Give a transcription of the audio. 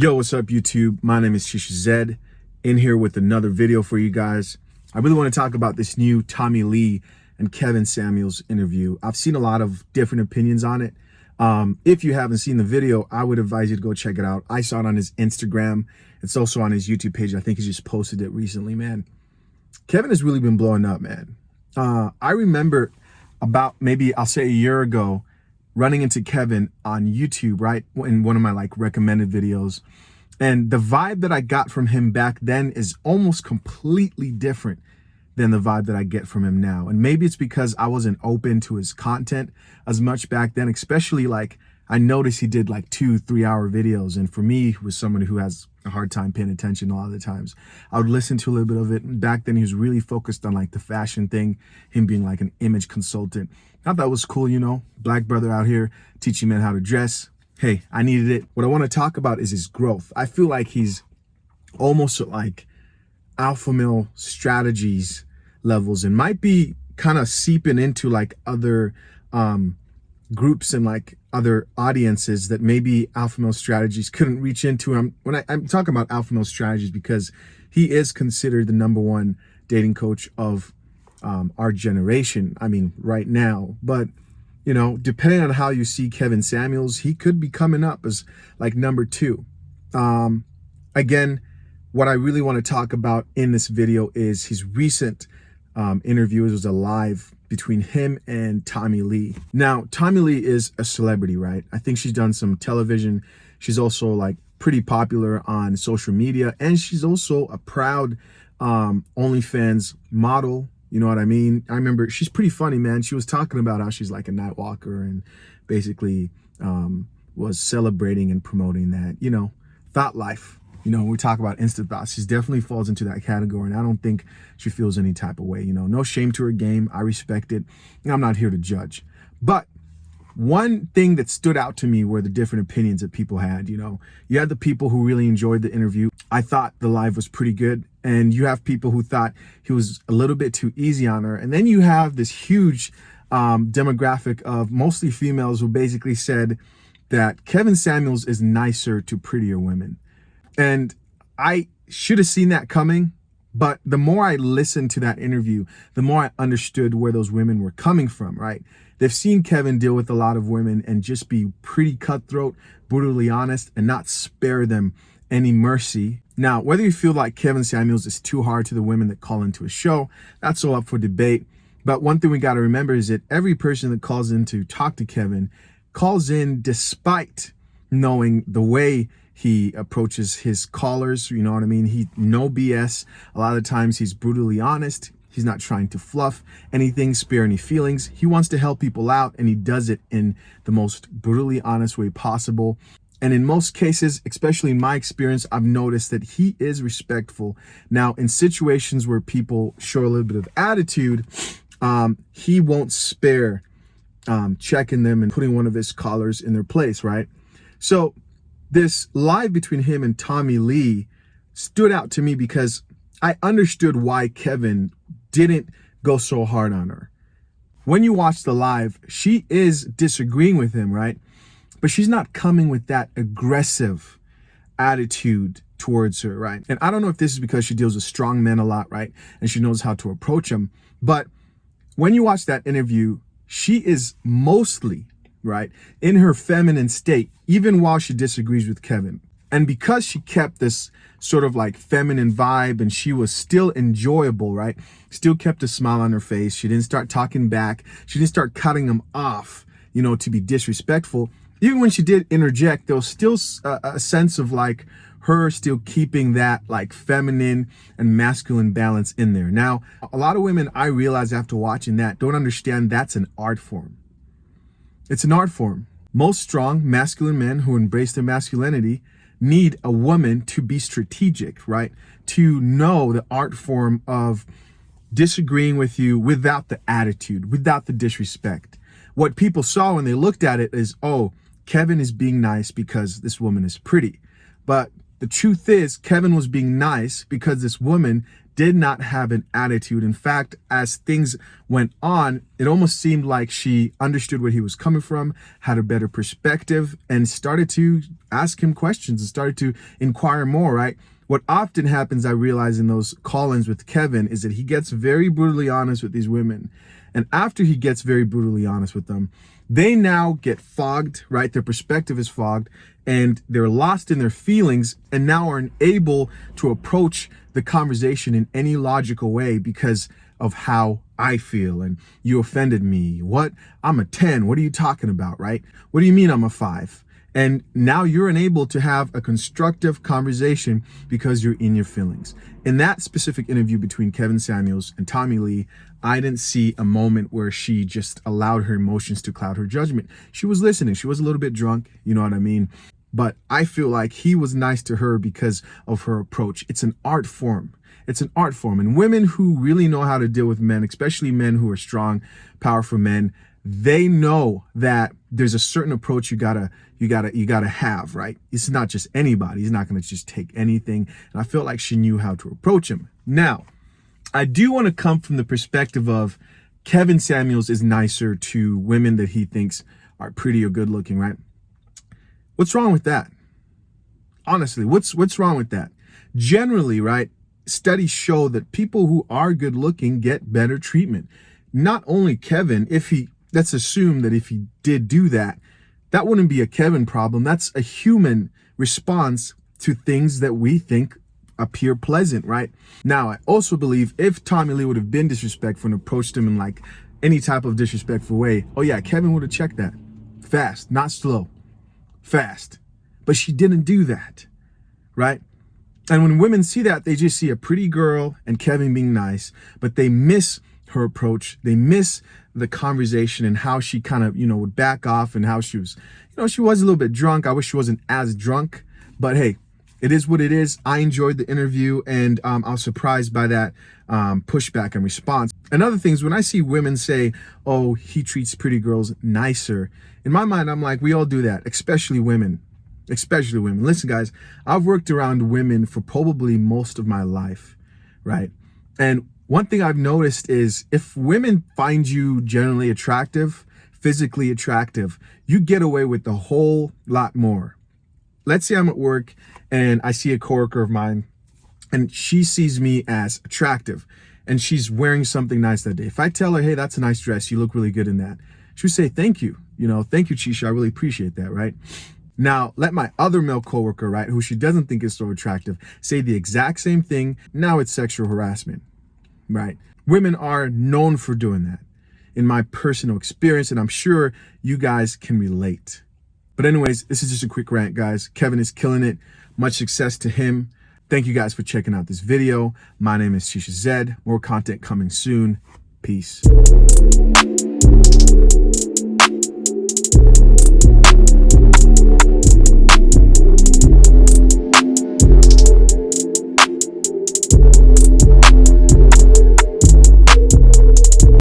Yo, what's up YouTube? My name is Chishazed, in here with another video for you guys. I really want to talk about this new Tommie Lee and Kevin Samuels interview. I've seen a lot of different opinions on it. If you haven't seen the video, I would advise you to go check it out. I saw it on his Instagram. It's also on his YouTube page. I think he just posted it recently, man. Kevin has really been blowing up, man. I remember about maybe I'll say a year ago, running into Kevin on YouTube, right? In one of my recommended videos. And the vibe that I got from him back then is almost completely different than the vibe that I get from him now. And maybe it's because I wasn't open to his content as much back then, especially I noticed he did 2-3 hour videos. And for me, who was someone who has a hard time paying attention a lot of the times, I would listen to a little bit of it. And back then he was really focused on the fashion thing, him being an image consultant. I thought that was cool, you know, black brother out here teaching men how to dress. Hey, I needed it. What I want to talk about is his growth. I feel like he's almost at alpha male strategies levels and might be kind of seeping into other groups and other audiences that maybe alpha male strategies couldn't reach into. I'm talking about alpha male strategies because he is considered the #1 dating coach of our generation. I mean, right now. But you know, depending on how you see Kevin Samuels, he could be coming up as #2. Again, what I really want to talk about in this video is his recent interview. It was a live between him and Tommie Lee. Now, Tommie Lee is a celebrity, right? I think she's done some television. She's also pretty popular on social media, and she's also a proud OnlyFans model. You know what I mean? I remember she's pretty funny, man. She was talking about how she's a night walker and basically was celebrating and promoting that, you know, thought life. You know, when we talk about instant thoughts, she definitely falls into that category. And I don't think she feels any type of way, you know, no shame to her game. I respect it. I'm not here to judge. But one thing that stood out to me were the different opinions that people had. You know, you had the people who really enjoyed the interview. I thought the live was pretty good. And you have people who thought he was a little bit too easy on her. And then you have this huge demographic of mostly females who basically said that Kevin Samuels is nicer to prettier women. And I should have seen that coming. But the more I listened to that interview, the more I understood where those women were coming from, right? They've seen Kevin deal with a lot of women and just be pretty cutthroat, brutally honest, and not spare them any mercy. Now, whether you feel like Kevin Samuels is too hard to the women that call into a show, that's all up for debate. But one thing we got to remember is that every person that calls in to talk to Kevin calls in despite knowing the way he approaches his callers. You know what I mean? No BS. A lot of times he's brutally honest. He's not trying to fluff anything, spare any feelings. He wants to help people out, and he does it in the most brutally honest way possible. And in most cases, especially in my experience, I've noticed that he is respectful. Now, in situations where people show a little bit of attitude, he won't spare checking them and putting one of his callers in their place, right? So this live between him and Tommie Lee stood out to me because I understood why Kevin didn't go so hard on her. When you watch the live, she is disagreeing with him, right? But she's not coming with that aggressive attitude towards her, right? And I don't know if this is because she deals with strong men a lot, right? And she knows how to approach them. But when you watch that interview, she is mostly, right, in her feminine state, even while she disagrees with Kevin. And because she kept this sort of feminine vibe and she was still enjoyable, right? Still kept a smile on her face. She didn't start talking back. She didn't start cutting him off, you know, to be disrespectful. Even when she did interject, there was still a sense of her still keeping that feminine and masculine balance in there. Now, a lot of women, I realize after watching that, don't understand that's an art form. It's an art form. Most strong masculine men who embrace their masculinity need a woman to be strategic, right? To know the art form of disagreeing with you without the attitude, without the disrespect. What people saw when they looked at it is, oh, Kevin is being nice because this woman is pretty. But the truth is, Kevin was being nice because this woman did not have an attitude. In fact, as things went on, it almost seemed like she understood where he was coming from, had a better perspective, and started to ask him questions and started to inquire more, right? What often happens, I realize, in those call-ins with Kevin is that he gets very brutally honest with these women. And after he gets very brutally honest with them, they now get fogged, right? Their perspective is fogged and they're lost in their feelings and now are unable to approach the conversation in any logical way because of how I feel. And you offended me. What? I'm a 10. What are you talking about, right? What do you mean I'm a 5? And now you're unable to have a constructive conversation because you're in your feelings. In that specific interview between Kevin Samuels and Tommie Lee, I didn't see a moment where she just allowed her emotions to cloud her judgment. She was listening. She was a little bit drunk, you know what I mean? But I feel like he was nice to her because of her approach. It's an art form. It's an art form. And women who really know how to deal with men, especially men who are strong, powerful men, they know that there's a certain approach you gotta have, right? It's not just anybody. He's not gonna just take anything. And I felt like she knew how to approach him. Now, I do want to come from the perspective of Kevin Samuels is nicer to women that he thinks are pretty or good looking, right? What's wrong with that? Honestly, what's wrong with that? Generally, right, studies show that people who are good looking get better treatment. Not only Kevin, let's assume that if he did do that, that wouldn't be a Kevin problem. That's a human response to things that we think appear pleasant, right? Now, I also believe if Tommie Lee would have been disrespectful and approached him in like any type of disrespectful way, oh yeah, Kevin would have checked that. Fast, not slow. Fast. But she didn't do that, right? And when women see that, they just see a pretty girl and Kevin being nice, but they miss her approach. They miss the conversation and how she kind of, would back off and how she was, she was a little bit drunk. I wish she wasn't as drunk, but hey, it is what it is. I enjoyed the interview and I was surprised by that pushback and response. Another thing is when I see women say, oh, he treats pretty girls nicer. In my mind, I'm like, we all do that, especially women. Especially women. Listen, guys, I've worked around women for probably most of my life, right? And one thing I've noticed is if women find you generally attractive, physically attractive, you get away with a whole lot more. Let's say I'm at work and I see a coworker of mine and she sees me as attractive and she's wearing something nice that day. If I tell her, hey, that's a nice dress, you look really good in that, she would say, thank you. Thank you, Chisha. I really appreciate that, right? Now, let my other male coworker, right, who she doesn't think is so attractive, say the exact same thing. Now it's sexual harassment, right? Women are known for doing that in my personal experience, and I'm sure you guys can relate. But anyways, this is just a quick rant, guys. Kevin is killing it. Much success to him. Thank you guys for checking out this video. My name is Chishazed. More content coming soon. Peace.